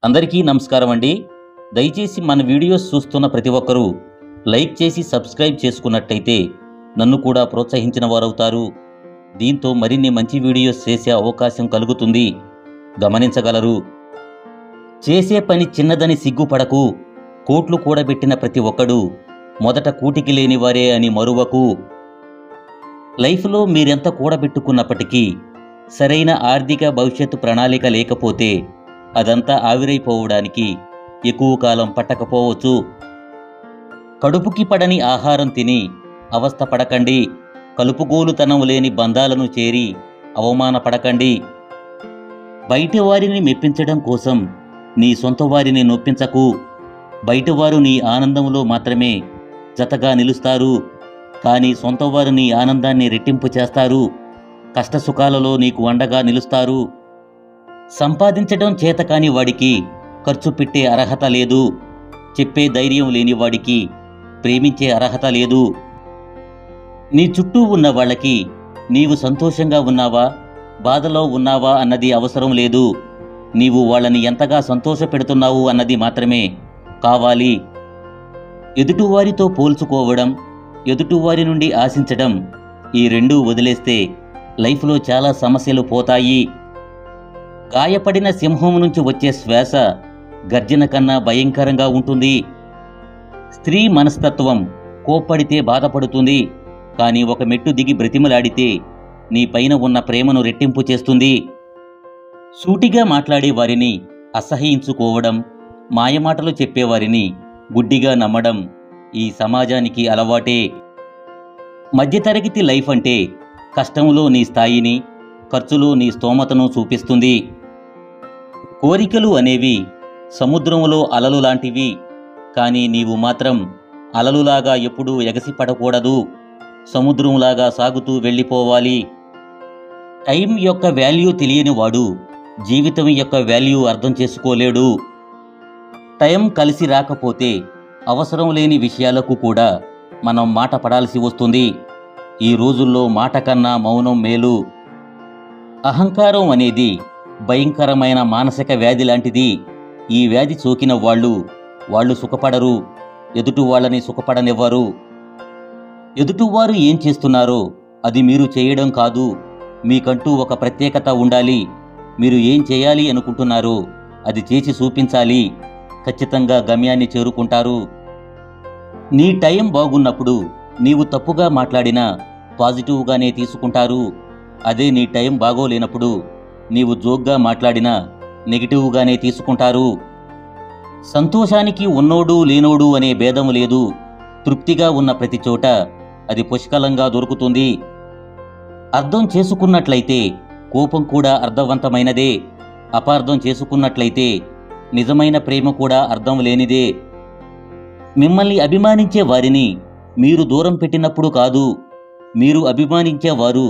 అందరికీ నమస్కారం అండి. దయచేసి మన వీడియోస్ చూస్తున్న ప్రతి ఒక్కరూ లైక్ చేసి సబ్స్క్రైబ్ చేసుకున్నట్టయితే నన్ను కూడా ప్రోత్సహించిన వారవుతారు. దీంతో మరిన్ని మంచి వీడియోస్ చేసే అవకాశం కలుగుతుంది. గమనించగలరు. చేసే పని చిన్నదని సిగ్గుపడకు. కోట్లు కూడబెట్టిన ప్రతి ఒక్కడు మొదట కూటికి లేనివారే అని మరువకు. లైఫ్లో మీరెంత కూడబెట్టుకున్నప్పటికీ సరైన ఆర్థిక భవిష్యత్తు ప్రణాళిక లేకపోతే అదంతా ఆవిరైపోవడానికి ఎక్కువ కాలం పట్టకపోవచ్చు. కడుపుకి పడని ఆహారం తిని అవస్థ పడకండి. కలుపుగోలుతనం లేని బంధాలను చేరి అవమానపడకండి. బయటి వారిని మెప్పించడం కోసం నీ సొంత వారిని నొప్పించకు. బయటవారు నీ ఆనందంలో మాత్రమే జతగా నిలుస్తారు, కానీ సొంతవారు నీ ఆనందాన్ని రెట్టింపు చేస్తారు. కష్టసుఖాలలో నీకు అండగా నిలుస్తారు. సంపాదించడం చేతకాని వాడికి ఖర్చు పెట్టే అర్హత లేదు. చెప్పే ధైర్యం లేని వాడికి ప్రేమించే అర్హత లేదు. నీ చుట్టూ ఉన్న వాళ్ళకి నీవు సంతోషంగా ఉన్నావా, బాధలో ఉన్నావా అన్నది అవసరం లేదు. నీవు వాళ్ళని ఎంతగా సంతోష పెడుతున్నావు అన్నది మాత్రమే కావాలి. ఎదుటివారితో పోల్చుకోవడం, ఎదుటివారి నుండి ఆశించడం, ఈ రెండూ వదిలేస్తే లైఫ్లో చాలా సమస్యలు పోతాయి. గాయపడిన సింహం నుంచి వచ్చే శ్వాస గర్జన కన్నా భయంకరంగా ఉంటుంది. స్త్రీ మనస్తత్వం కోప్పడితే బాధపడుతుంది, కానీ ఒక మెట్టు దిగి బ్రతిమలాడితే నీ పైన ఉన్న ప్రేమను రెట్టింపు చేస్తుంది. సూటిగా మాట్లాడే వారిని అసహ్యించుకోవడం, మాయమాటలు చెప్పేవారిని గుడ్డిగా నమ్మడం ఈ సమాజానికి అలవాటే. మధ్యతరగతి లైఫ్ అంటే కష్టంలో నీ స్థాయిని, ఖర్చులో నీ స్తోమతను చూపిస్తుంది. కోరికలు అనేవి సముద్రంలో అలలు లాంటివి, కానీ నీవు మాత్రం అలలులాగా ఎప్పుడూ ఎగసిపడకూడదు. సముద్రంలాగా సాగుతూ వెళ్ళిపోవాలి. టైం యొక్క వాల్యూ తెలియని వాడు జీవితం యొక్క వాల్యూ అర్థం చేసుకోలేడు. టైం కలిసి రాకపోతే అవసరం లేని విషయాలకు కూడా మనం మాట పడాల్సి వస్తుంది. ఈ రోజుల్లో మాట కన్నా మౌనం మేలు. అహంకారం అనేది భయంకరమైన మానసిక వ్యాధి లాంటిది. ఈ వ్యాధి సోకిన వాళ్ళు సుఖపడరు, ఎదుటి వాళ్ళని సుఖపడనివ్వరు. ఎదుటివారు ఏం చేస్తున్నారో అది మీరు చేయడం కాదు. మీకంటూ ఒక ప్రత్యేకత ఉండాలి. మీరు ఏం చేయాలి అనుకుంటున్నారో అది చేసి చూపించాలి. ఖచ్చితంగా గమ్యాన్ని చేరుకుంటారు. నీ టైం బాగున్నప్పుడు నీవు తప్పుగా మాట్లాడినా పాజిటివ్గానే తీసుకుంటారు. అదే నీ టైం బాగోలేనప్పుడు నీవు జోక్గా మాట్లాడినా నెగిటివ్గానే తీసుకుంటారు. సంతోషానికి ఉన్నోడు లేనోడు అనే భేదం లేదు. తృప్తిగా ఉన్న ప్రతి చోట అది పుష్కలంగా దొరుకుతుంది. అర్థం చేసుకున్నట్లయితే కోపం కూడా అర్థవంతమైనదే. అపార్థం చేసుకున్నట్లయితే నిజమైన ప్రేమ కూడా అర్థం లేనిదే. మిమ్మల్ని అభిమానించే వారిని మీరు దూరం పెట్టినప్పుడు కాదు, మీరు అభిమానించేవారు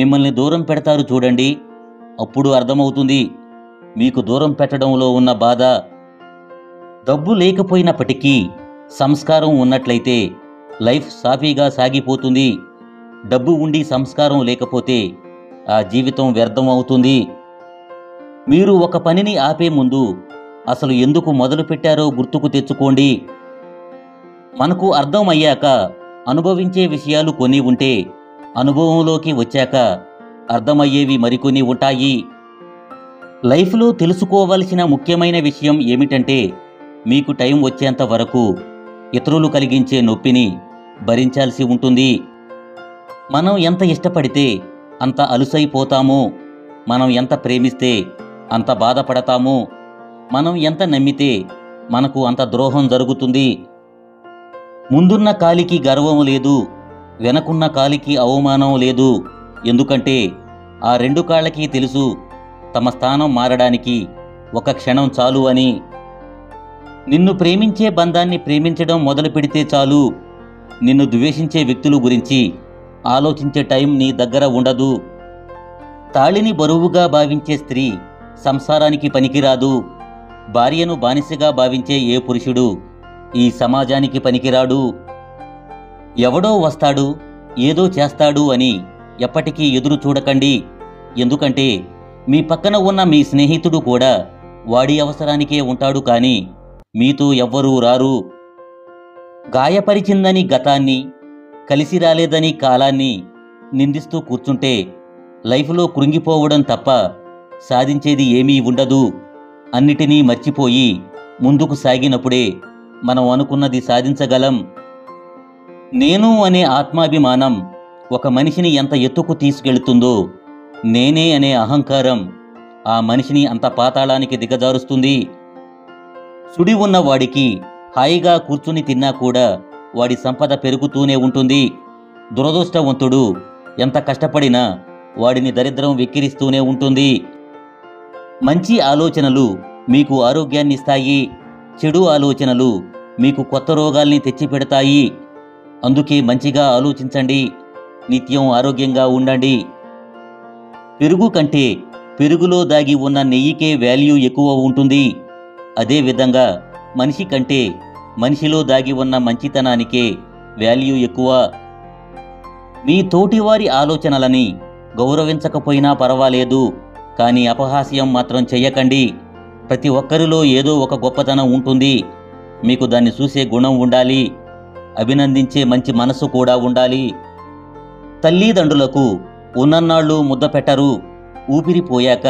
మిమ్మల్ని దూరం పెడతారు చూడండి, అప్పుడు అర్థమవుతుంది మీకు దూరం పెట్టడంలో ఉన్న బాధ. డబ్బు లేకపోయినప్పటికీ సంస్కారం ఉన్నట్లయితే లైఫ్ సాఫీగా సాగిపోతుంది. డబ్బు ఉండి సంస్కారం లేకపోతే ఆ జీవితం వ్యర్థం అవుతుంది. మీరు ఒక పనిని ఆపే ముందు అసలు ఎందుకు మొదలు పెట్టారో గుర్తుకు తెచ్చుకోండి. మనకు అర్థం అయ్యాక అనుభవించే విషయాలు కొన్ని ఉంటే, అనుభవంలోకి వచ్చాక అర్థమయ్యేవి మరికొన్ని ఉంటాయి. లైఫ్లో తెలుసుకోవలసిన ముఖ్యమైన విషయం ఏమిటంటే, మీకు టైం వచ్చేంత వరకు ఇతరులు కలిగించే నొప్పిని భరించాల్సి ఉంటుంది. మనం ఎంత ఇష్టపడితే అంత అలుసైపోతాము. మనం ఎంత ప్రేమిస్తే అంత బాధపడతాము. మనం ఎంత నమ్మితే మనకు అంత ద్రోహం జరుగుతుంది. ముందున్న కాలికి గర్వం లేదు, వెనకున్న కాలికి అవమానం లేదు. ఎందుకంటే ఆ రెండు కాళ్ళకి తెలుసు తమ స్థానం మారడానికి ఒక క్షణం చాలు అని. నిన్ను ప్రేమించే బంధాన్ని ప్రేమించడం మొదలు పెడితే చాలు. నిన్ను ద్వేషించే వ్యక్తుల గురించి ఆలోచించే టైం నీ దగ్గర ఉండదు. తాళిని బరువుగా భావించే స్త్రీ సంసారానికి పనికిరాదు. భార్యను బానిసగా భావించే ఏ పురుషుడు ఈ సమాజానికి పనికిరాడు. ఎవడో వస్తాడు, ఏదో చేస్తాడు అని ఎప్పటికీ ఎదురు చూడకండి. ఎందుకంటే మీ పక్కన ఉన్న మీ స్నేహితుడు కూడా వాడి అవసరానికే ఉంటాడు కానీ మీతో ఎవ్వరూ రారు. గాయపరిచిందని గతాన్ని, కలిసి రాలేదని కాలాన్ని నిందిస్తూ కూర్చుంటే లైఫ్లో కృంగిపోవడం తప్ప సాధించేది ఏమీ ఉండదు. అన్నిటినీ మర్చిపోయి ముందుకు సాగినప్పుడే మనం అనుకున్నది సాధించగలం. నేను అనే ఆత్మాభిమానం ఒక మనిషిని ఎంత ఎత్తుకు తీసుకెళ్తుందో, నేనే అనే అహంకారం ఆ మనిషిని అంత పాతాళానికి దిగజారుస్తుంది. సుడి ఉన్న వాడికి హాయిగా కూర్చుని తిన్నా కూడా వాడి సంపద పెరుగుతూనే ఉంటుంది. దురదృష్టవంతుడు ఎంత కష్టపడినా వాడిని దరిద్రం వెక్కిరిస్తూనే ఉంటుంది. మంచి ఆలోచనలు మీకు ఆరోగ్యాన్ని ఇస్తాయి, చెడు ఆలోచనలు మీకు కొత్త రోగాల్ని తెచ్చిపెడతాయి. అందుకే మంచిగా ఆలోచించండి, నిత్యం ఆరోగ్యంగా ఉండండి. పెరుగు కంటే పెరుగులో దాగి ఉన్న నెయ్యికే వాల్యూ ఎక్కువ ఉంటుంది. అదేవిధంగా మనిషి కంటే మనిషిలో దాగి ఉన్న మంచితనానికే వాల్యూ ఎక్కువ. మీ తోటివారి ఆలోచనలని గౌరవించకపోయినా పర్వాలేదు, కానీ అపహాస్యం మాత్రం చెయ్యకండి. ప్రతి ఒక్కరిలో ఏదో ఒక గొప్పతనం ఉంటుంది. మీకు దాన్ని చూసే గుణం ఉండాలి, అభినందించే మంచి మనసు కూడా ఉండాలి. తల్లిదండ్రులకు ఉన్నన్నాళ్ళు ముద్ద పెట్టరు, ఊపిరిపోయాక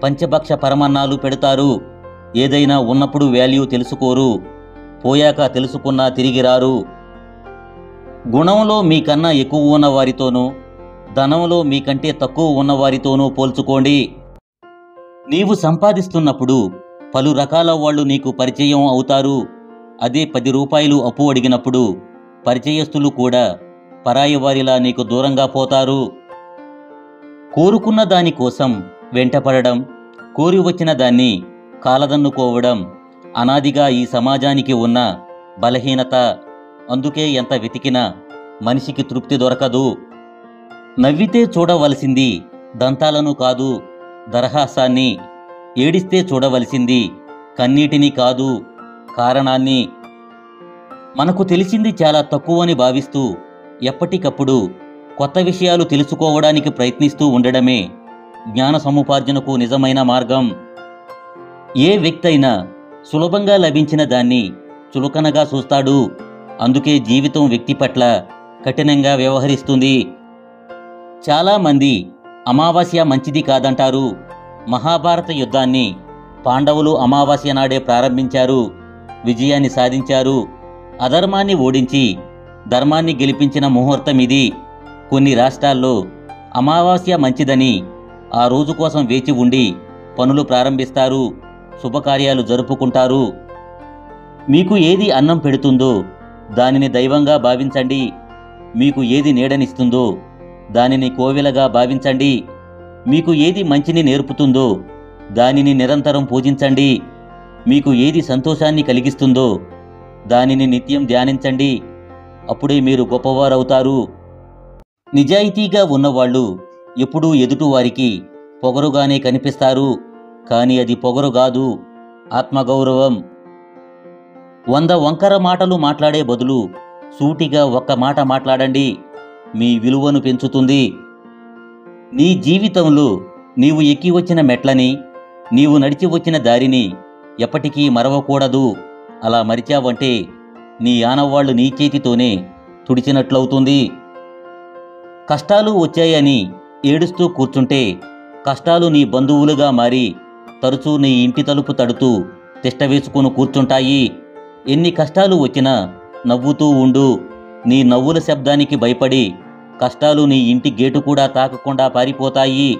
పంచభక్ష పరమన్నాలు పెడతారు. ఏదైనా ఉన్నప్పుడు వాల్యూ తెలుసుకోరు, పోయాక తెలుసుకున్నా తిరిగి రారు. గుణంలో మీకన్నా ఎక్కువ ఉన్నవారితోనూ, ధనంలో మీకంటే తక్కువ ఉన్నవారితోనూ పోల్చుకోండి. నీవు సంపాదిస్తున్నప్పుడు పలు రకాల వాళ్ళు నీకు పరిచయం అవుతారు. అదే 10 రూపాయలు అప్పు అడిగినప్పుడు పరిచయస్తులు కూడా పరాయి వారిలా నీకు దూరంగా పోతారు. కోరుకున్న దానికోసం వెంటపడడం, కోరి వచ్చిన దాన్ని కాలదన్నుకోవడం అనాదిగా ఈ సమాజానికి ఉన్న బలహీనత. అందుకే ఎంత వెతికినా మనిషికి తృప్తి దొరకదు. నవ్వితే చూడవలసింది దంతాలను కాదు, దరహాసాన్ని. ఏడిస్తే చూడవలసింది కన్నీటిని కాదు, కారణాన్ని. మనకు తెలిసింది చాలా తక్కువని భావిస్తూ ఎప్పటికప్పుడు కొత్త విషయాలు తెలుసుకోవడానికి ప్రయత్నిస్తూ ఉండడమే జ్ఞాన సముపార్జనకు నిజమైన మార్గం. ఏ వ్యక్తి అయినా సులభంగా లభించిన దాన్ని చులకనగా చూస్తాడు. అందుకే జీవితం వ్యక్తి పట్ల కఠినంగా వ్యవహరిస్తుంది. చాలామంది అమావాస్య మంచిది కాదంటారు. మహాభారత యుద్ధాన్ని పాండవులు అమావాస్య నాడే ప్రారంభించారు, విజయాన్ని సాధించారు. అధర్మాన్ని ఓడించి ధర్మాన్ని గెలిపించిన ముహూర్తం ఇది. కొన్ని రాష్ట్రాల్లో అమావాస్య మంచిదని ఆ రోజు కోసం వేచి ఉండి పనులు ప్రారంభిస్తారు, శుభకార్యాలు జరుపుకుంటారు. మీకు ఏది అన్నం పెడుతుందో దానిని దైవంగా భావించండి. మీకు ఏది నీడనిస్తుందో దానిని కోవెలగా భావించండి. మీకు ఏది మంచిని నేర్పుతుందో దానిని నిరంతరం పూజించండి. మీకు ఏది సంతోషాన్ని కలిగిస్తుందో దానిని నిత్యం ధ్యానించండి. అప్పుడే మీరు గొప్పవారవుతారు. నిజాయితీగా ఉన్నవాళ్ళు ఎప్పుడూ ఎదుటివారికి పొగరుగానే కనిపిస్తారు. కానీ అది పొగరు కాదు, ఆత్మగౌరవం. 100 వంకర మాటలు మాట్లాడే బదులు సూటిగా ఒక్క మాట మాట్లాడండి, మీ విలువను పెంచుతుంది. నీ జీవితంలో నీవు ఎక్కి వచ్చిన మెట్లని, నీవు నడిచి వచ్చిన దారిని ఎప్పటికీ మరవకూడదు. అలా మరిచావంటే నీ ఆనవాళ్లు నీ చేతితోనే తుడిచినట్లవుతుంది. కష్టాలు వచ్చాయని ఏడుస్తూ కూర్చుంటే కష్టాలు నీ బంధువులుగా మారి తరచూ నీ ఇంటి తలుపు తడుతూ తిష్టవేసుకుని కూర్చుంటాయి. ఎన్ని కష్టాలు వచ్చినా నవ్వుతూ ఉండు. నీ నవ్వుల శబ్దానికి భయపడి కష్టాలు నీ ఇంటి గేటు కూడా తాకకుండా పారిపోతాయి.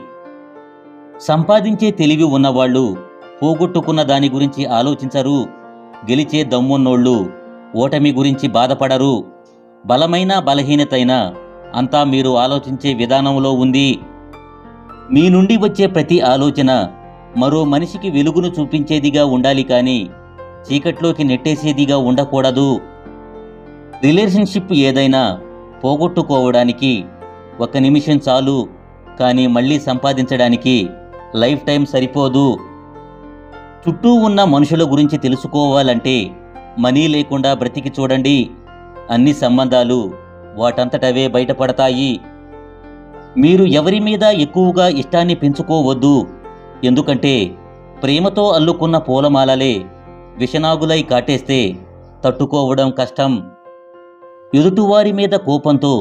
సంపాదించే తెలివి ఉన్నవాళ్ళు పోగొట్టుకున్న దాని గురించి ఆలోచించరు. గెలిచే దమ్మున్నోళ్ళు ఓటమి గురించి బాధపడరు. బలమైన బలహీనతైనా అంతా మీరు ఆలోచించే విధానంలో ఉంది. మీ నుండి వచ్చే ప్రతి ఆలోచన మరో మనిషికి వెలుగును చూపించేదిగా ఉండాలి, కానీ చీకట్లోకి నెట్టేసేదిగా ఉండకూడదు. రిలేషన్షిప్ ఏదైనా పోగొట్టుకోవడానికి 1 నిమిషం చాలు, కానీ మళ్ళీ సంపాదించడానికి లైఫ్ టైం సరిపోదు. చుట్టూ ఉన్న మనుషుల గురించి తెలుసుకోవాలంటే మనీ లేకుండా బ్రతికి చూడండి. అన్ని సంబంధాలు వాటంతటవే బయటపడతాయి. మీరు ఎవరి మీద ఎక్కువగా ఇష్టాన్ని పెంచుకోవద్దు. ఎందుకంటే ప్రేమతో అల్లుకున్న పూలమాలలే విషనాగులై కాటేస్తే తట్టుకోవడం కష్టం. ఎదుటివారి మీద కోపంతో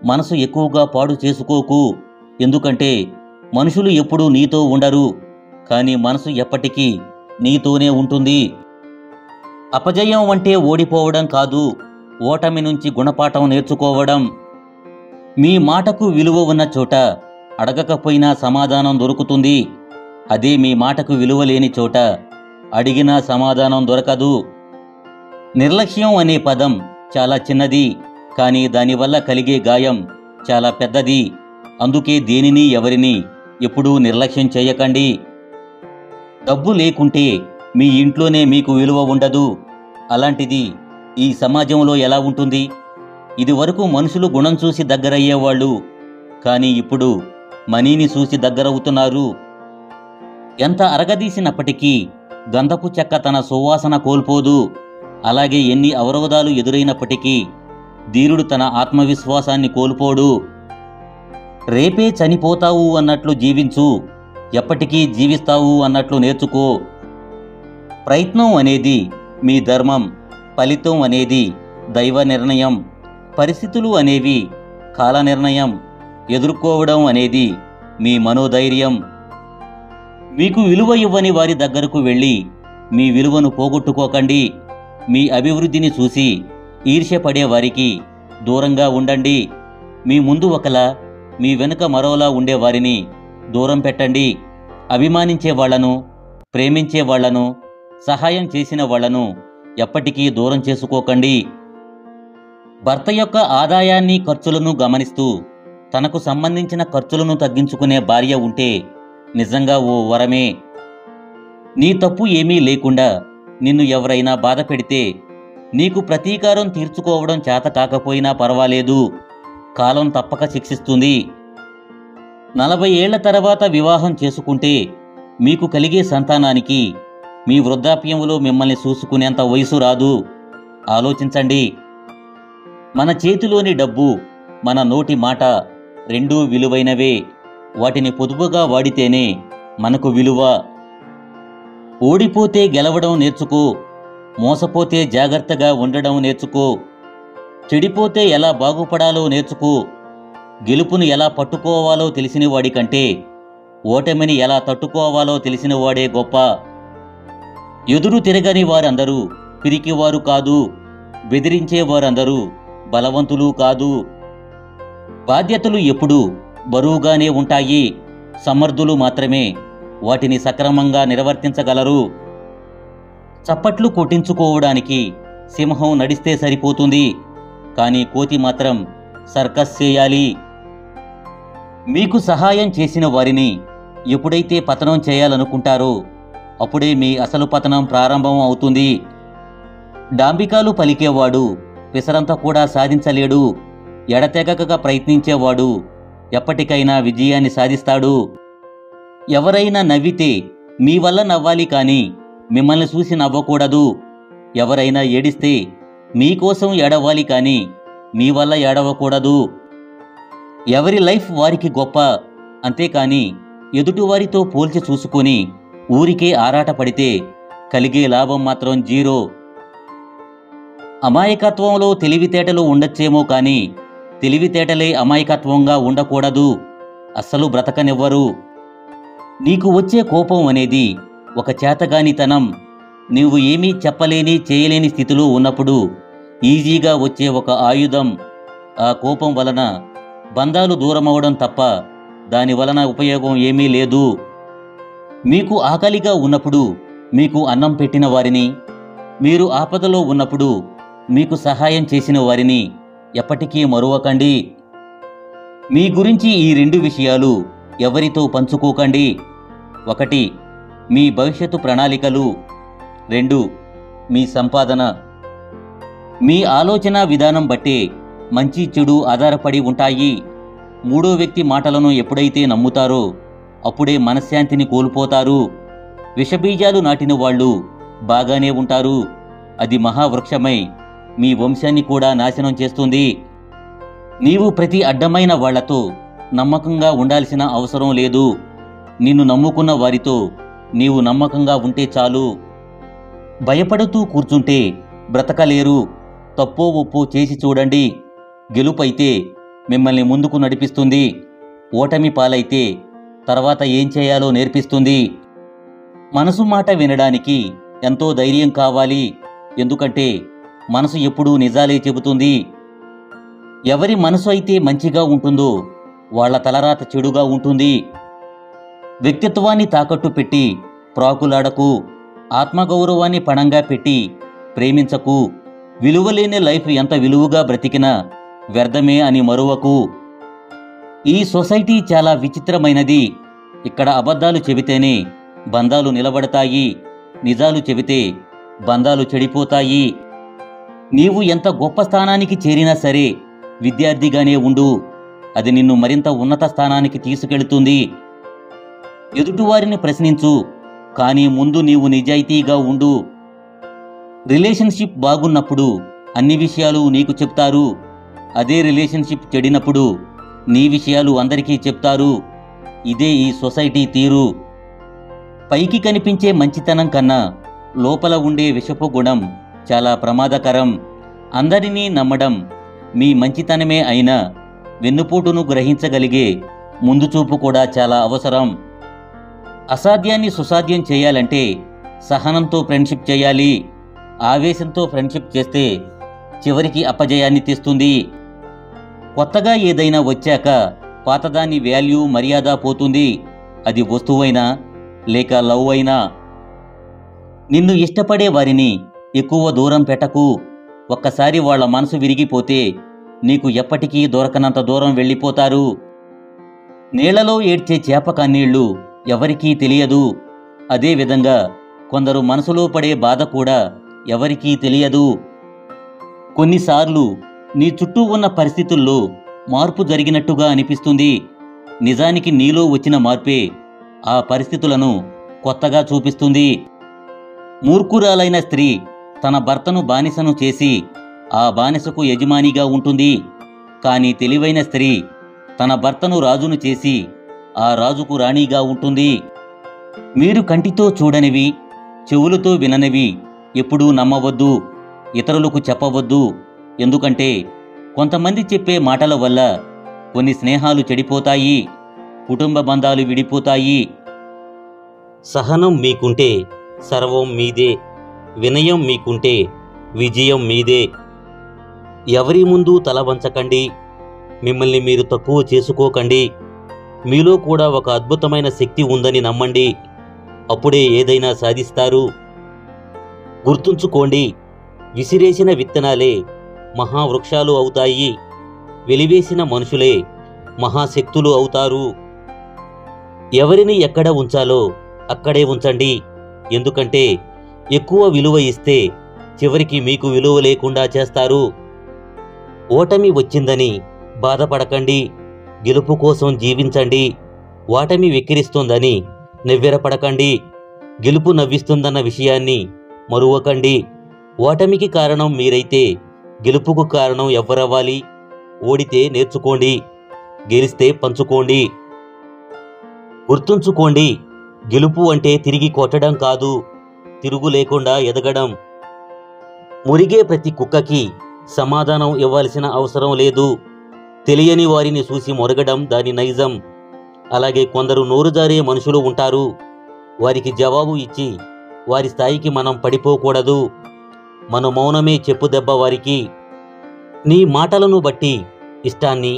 మనసు ఎక్కువగా పాడు చేసుకోకు. ఎందుకంటే మనుషులు ఎప్పుడూ నీతో ఉండరు, కానీ మనసు ఎప్పటికీ నీతోనే ఉంటుంది. అపజయం అంటే ఓడిపోవడం కాదు, ఓటమి నుంచి గుణపాఠం నేర్చుకోవడం. మీ మాటకు విలువ ఉన్న చోట అడగకపోయినా సమాధానం దొరుకుతుంది. అదే మీ మాటకు విలువ లేని చోట అడిగినా సమాధానం దొరకదు. నిర్లక్ష్యం అనే పదం చాలా చిన్నది, కానీ దానివల్ల కలిగే గాయం చాలా పెద్దది. అందుకే దేనిని ఎవరిని ఎప్పుడూ నిర్లక్ష్యం చేయకండి. డబ్బు లేకుంటే మీ ఇంట్లోనే మీకు విలువ ఉండదు. అలాంటిది ఈ సమాజంలో ఎలా ఉంటుంది? ఇదివరకు మనుషులు గుణం చూసి దగ్గరయ్యేవాళ్ళు, కానీ ఇప్పుడు మనీని చూసి దగ్గరవుతున్నారు. ఎంత అరగదీసినప్పటికీ గంధపు చెక్క తన సువాసన కోల్పోదు. అలాగే ఎన్ని అవరోధాలు ఎదురైనప్పటికీ ధీరుడు తన ఆత్మవిశ్వాసాన్ని కోల్పోడు. రేపే చనిపోతావు అన్నట్లు జీవించు, ఎప్పటికీ జీవిస్తావు అన్నట్లు నేర్చుకో. ప్రయత్నం అనేది మీ ధర్మం, ఫలితం అనేది దైవ నిర్ణయం. పరిస్థితులు అనేవి కాల నిర్ణయం. ఎదుర్కోవడం అనేది మీ మనోధైర్యం. మీకు విలువ ఇవ్వని వారి దగ్గరకు వెళ్ళి మీ విలువను పోగొట్టుకోకండి. మీ అభివృద్ధిని చూసి ఈర్ష్యపడే వారికి దూరంగా ఉండండి. మీ ముందు ఒకలా, మీ వెనుక మరోలా ఉండేవారిని దూరం పెట్టండి. అభిమానించే వాళ్లను, ప్రేమించే వాళ్లను, సహాయం చేసిన వాళ్లను ఎప్పటికీ దూరం చేసుకోకండి. భర్త యొక్క ఆదాయాన్ని, ఖర్చులను గమనిస్తూ తనకు సంబంధించిన ఖర్చులను తగ్గించుకునే భార్య ఉంటే నిజంగా ఓ వరమే. నీ తప్పు ఏమీ లేకుండా నిన్ను ఎవరైనా బాధ పెడితే నీకు ప్రతీకారం తీర్చుకోవడం చేత కాకపోయినా పర్వాలేదు, కాలం తప్పక శిక్షిస్తుంది. 40 ఏళ్ల తర్వాత వివాహం చేసుకుంటే మీకు కలిగే సంతానానికి మీ వృద్ధాప్యంలో మిమ్మల్ని చూసుకునేంత వయసు రాదు. ఆలోచించండి. మన చేతిలోని డబ్బు, మన నోటి మాట రెండూ విలువైనవే. వాటిని పొదుపుగా వాడితేనే మనకు విలువ. ఓడిపోతే గెలవడం నేర్చుకో. మోసపోతే జాగ్రత్తగా ఉండడం నేర్చుకో. చెడిపోతే ఎలా బాగుపడాలో నేర్చుకో. గెలుపును ఎలా పట్టుకోవాలో తెలిసిన వాడి కంటే ఓటమిని ఎలా తట్టుకోవాలో తెలిసిన వాడే గొప్ప. ఎదురు తిరగని వారందరూ పిరికివారు కాదు, బెదిరించేవారందరూ బలవంతులు కాదు. బాధ్యతలు ఎప్పుడూ బరువుగానే ఉంటాయి. సమర్థులు మాత్రమే వాటిని సక్రమంగా నిర్వర్తించగలరు. చప్పట్లు కొట్టించుకోవడానికి సింహం నడిస్తే సరిపోతుంది, కానీ కోతి మాత్రం సర్కస్ చేయాలి. మీకు సహాయం చేసిన వారిని ఎప్పుడైతే పతనం చేయాలనుకుంటారో అప్పుడే మీ అసలు పతనం ప్రారంభం అవుతుంది. డాంబికాలు పలికేవాడు పిసరంత కూడా సాధించలేడు. ఎడతెగక ప్రయత్నించేవాడు ఎప్పటికైనా విజయాన్ని సాధిస్తాడు. ఎవరైనా నవ్వితే మీ వల్ల నవ్వాలి, కానీ మిమ్మల్ని చూసి నవ్వకూడదు. ఎవరైనా ఏడిస్తే మీకోసం ఏడవాలి, కానీ మీ వల్ల ఏడవకూడదు. ఎవరి లైఫ్ వారికి గొప్ప, అంతేకాని ఎదుటివారితో పోల్చి చూసుకొని ఊరికే ఆరాటపడితే కలిగే లాభం మాత్రం జీరో. అమాయకత్వంలో తెలివితేటలు ఉండొచ్చేమో, కానీ తెలివితేటలే అమాయకత్వంగా ఉండకూడదు. అస్సలు బ్రతకనివ్వరు. నీకు వచ్చే కోపం అనేది ఒక చేతగానితనం. నీవు ఏమీ చెప్పలేని, చేయలేని స్థితిలో ఉన్నప్పుడు ఈజీగా వచ్చే ఒక ఆయుధం. ఆ కోపం వలన బంధాలు దూరమవడం తప్ప దాని వలన ఉపయోగం ఏమీ లేదు. మీకు ఆకలిగా ఉన్నప్పుడు మీకు అన్నం పెట్టిన వారిని, మీరు ఆపదలో ఉన్నప్పుడు మీకు సహాయం చేసిన వారిని ఎప్పటికీ మరువకండి. మీ గురించి ఈ 2 విషయాలు ఎవరితో పంచుకోకండి. 1 మీ భవిష్యత్తు ప్రణాళికలు, 2 మీ సంపాదన. మీ ఆలోచన విధానం బట్టే మంచి చెడు ఆధారపడి ఉంటాయి. 3వ వ్యక్తి మాటలను ఎప్పుడైతే నమ్ముతారో అప్పుడే మనశ్శాంతిని కోల్పోతారు. విషబీజాలు నాటిన వాళ్ళు బాగానే ఉంటారు. అది మహావృక్షమై మీ వంశాన్ని కూడా నాశనం చేస్తుంది. నీవు ప్రతి అడ్డమైన వాళ్లతో నమ్మకంగా ఉండాల్సిన అవసరం లేదు. నిన్ను నమ్ముకున్న వారితో నీవు నమ్మకంగా ఉంటే చాలు. భయపడుతూ కూర్చుంటే బ్రతకలేరు. తప్పో ఒప్పో చేసి చూడండి. గెలుపైతే మిమ్మల్ని ముందుకు నడిపిస్తుంది. ఓటమి పాలైతే తర్వాత ఏం చేయాలో నేర్పిస్తుంది. మనసు మాట వినడానికి ఎంతో ధైర్యం కావాలి. ఎందుకంటే మనసు ఎప్పుడూ నిజాలే చెబుతుంది. ఎవరి మనసు అయితే మంచిగా ఉంటుందో వాళ్ల తలరాత చెడుగా ఉంటుంది. వ్యక్తిత్వాన్ని తాకట్టు పెట్టి ప్రాకులాడకు. ఆత్మగౌరవాన్ని పణంగా పెట్టి ప్రేమించకు. విలువలేని లైఫ్ ఎంత విలువగా బ్రతికినా వ్యర్థమే అని మరువకు. ఈ సొసైటీ చాలా విచిత్రమైనది. ఇక్కడ అబద్ధాలు చెబితేనే బంధాలు నిలబడతాయి. నిజాలు చెబితే బంధాలు చెడిపోతాయి. నీవు ఎంత గొప్ప స్థానానికి చేరినా సరే విద్యార్థిగానే ఉండు. అది నిన్ను మరింత ఉన్నత స్థానానికి తీసుకెళ్తుంది. ఎదుటివారిని ప్రశ్నించు, కానీ ముందు నీవు నిజాయితీగా ఉండు. రిలేషన్షిప్ బాగున్నప్పుడు అన్ని విషయాలు నీకు చెప్తారు. అదే రిలేషన్షిప్ చెడినప్పుడు నీ విషయాలు అందరికీ చెప్తారు. ఇదే ఈ సొసైటీ తీరు. పైకి కనిపించే మంచితనం కన్నా లోపల ఉండే విషపు గుణం చాలా ప్రమాదకరం. అందరినీ నమ్మడం మీ మంచితనమే అయినా వెన్నుపోటును గ్రహించగలిగే ముందు చూపు కూడా చాలా అవసరం. అసాధ్యాన్ని సుసాధ్యం చేయాలంటే సహనంతో ఫ్రెండ్షిప్ చేయాలి. ఆవేశంతో ఫ్రెండ్షిప్ చేస్తే చివరికి అపజయాన్ని తెస్తుంది. కొత్తగా ఏదైనా వచ్చాక పాతదాని వాల్యూ మర్యాద పోతుంది. అది వస్తువైనా లేక లవ్ అయినా. నిన్ను ఇష్టపడే వారిని ఎక్కువ దూరం పెట్టకు. ఒక్కసారి వాళ్ల మనసు విరిగిపోతే నీకు ఎప్పటికీ దొరకనంత దూరం వెళ్ళిపోతారు. నీళ్లలో ఏడ్చే చేప కన్నీళ్లు ఎవరికీ తెలియదు. అదేవిధంగా కొందరు మనసులో పడే బాధ కూడా ఎవరికీ తెలియదు. కొన్నిసార్లు నీ చుట్టూ ఉన్న పరిస్థితుల్లో మార్పు జరిగినట్టుగా అనిపిస్తుంది. నిజానికి నీలో వచ్చిన మార్పే ఆ పరిస్థితులను కొత్తగా చూపిస్తుంది. మూర్ఖురాలైన స్త్రీ తన భర్తను బానిసను చేసి ఆ బానిసకు యజమానిగా ఉంటుంది. కానీ తెలివైన స్త్రీ తన భర్తను రాజును చేసి ఆ రాజుకు రాణిగా ఉంటుంది. మీరు కంటితో చూడనివి, చెవులతో విననివి ఎప్పుడూ నమ్మవద్దు. ఇతరులకు చెప్పవద్దు. ఎందుకంటే కొంతమంది చెప్పే మాటల వల్ల కొన్ని స్నేహాలు చెడిపోతాయి, కుటుంబ బంధాలు విడిపోతాయి. సహనం మీకుంటే సర్వం మీదే. వినయం మీకుంటే విజయం మీదే. ఎవరి ముందు తల వంచకండి. మిమ్మల్ని మీరు తక్కువ చేసుకోకండి. మీలో కూడా ఒక అద్భుతమైన శక్తి ఉందని నమ్మండి. అప్పుడే ఏదైనా సాధిస్తారు. గుర్తుంచుకోండి, విసిరేసిన విత్తనాలే మహావృక్షాలు అవుతాయి. వెలివేసిన మనుషులే మహాశక్తులు అవుతారు. ఎవరిని ఎక్కడ ఉంచాలో అక్కడే ఉంచండి. ఎందుకంటే ఎక్కువ విలువ ఇస్తే చివరికి మీకు విలువ లేకుండా చేస్తారు. ఓటమి వచ్చిందని బాధపడకండి. గెలుపు కోసం జీవించండి. ఓటమి వెక్కిరిస్తోందని నివ్వెరపడకండి. గెలుపు నవ్విస్తుందన్న విషయాన్ని మరువకండి. ఓటమికి కారణం మీరైతే గెలుపుకు కారణం ఎవ్వరవ్వాలి? ఓడితే నేర్చుకోండి, గెలిస్తే పంచుకోండి. గుర్తుంచుకోండి, గెలుపు అంటే తిరిగి కొట్టడం కాదు, తిరుగు లేకుండా ఎదగడం. మురిగే ప్రతి కుక్కకి సమాధానం ఇవ్వాల్సిన అవసరం లేదు. తెలియని వారిని చూసి మొరగడం దాని నైజం. అలాగే కొందరు నోరుజారే మనుషులు ఉంటారు. వారికి జవాబు ఇచ్చి వారి స్థాయికి మనం పడిపోకూడదు. మన మౌనమే చెప్పుదెబ్బ వారికి. నీ మాటలను బట్టి ఇష్టాన్ని,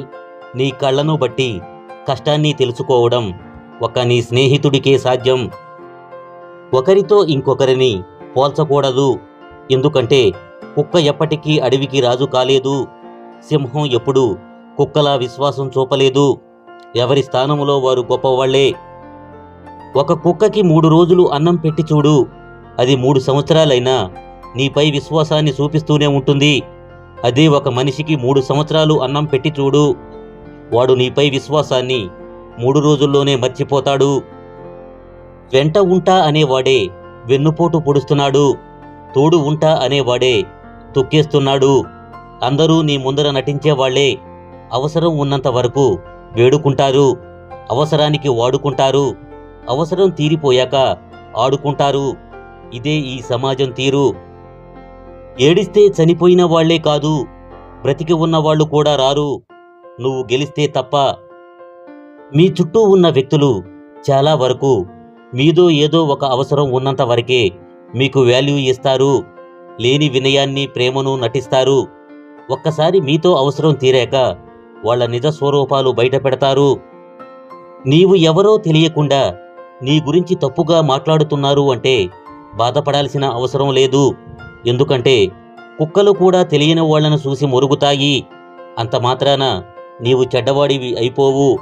నీ కళ్ళను బట్టి కష్టాన్ని తెలుసుకోవడం ఒక నీ స్నేహితుడికే సాధ్యం. ఒకరితో ఇంకొకరిని పోల్చకూడదు. ఎందుకంటే కుక్క ఎప్పటికీ అడవికి రాజు కాలేదు. సింహం ఎప్పుడూ కుక్కలా విశ్వాసం చూపలేదు. ఎవరి స్థానంలో వారు గొప్పవాళ్లే. ఒక కుక్కకి 3 రోజులు అన్నం పెట్టి చూడు, అది 3 సంవత్సరాలైనా నీపై విశ్వాసాన్ని చూపిస్తూనే ఉంటుంది. అదే ఒక మనిషికి 3 సంవత్సరాలు అన్నం పెట్టి చూడు, వాడు నీపై విశ్వాసాన్ని 3 రోజుల్లోనే మర్చిపోతాడు. వెంట ఉంటా అనేవాడే వెన్నుపోటు పొడుస్తున్నాడు. తోడు ఉంటా అనేవాడే తొక్కేస్తున్నాడు. అందరూ నీ ముందర నటించేవాళ్లే. అవసరం ఉన్నంత వరకు వేడుకుంటారు, అవసరానికి వాడుకుంటారు. అవసరం తీరిపోయాక ఆడుకుంటారు. ఇదే ఈ సమాజం తీరు. ఏడిస్తే చనిపోయిన వాళ్లే కాదు, బ్రతికి ఉన్నవాళ్లు కూడా రారు, నువ్వు గెలిస్తే తప్ప. మీ చుట్టూ ఉన్న వ్యక్తులు చాలా వరకు మీదో ఏదో ఒక అవసరం ఉన్నంత వరకే మీకు వాల్యూ ఇస్తారు. లేని వినయాన్ని, ప్రేమను నటిస్తారు. ఒక్కసారి మీతో అవసరం తీరాక వాళ్ళ నిజ స్వరూపాలు బయట పెడతారు. నీవు ఎవరో తెలియకుండా నీ గురించి తప్పుగా మాట్లాడుతున్నారు అంటే బాధపడాల్సిన అవసరం లేదు. ఎందుకంటే కుక్కలు కూడా తెలియని వాళ్లను చూసి మొరుగుతాయి. అంత మాత్రాన నీవు చెడ్డవాడివి అయిపోవు.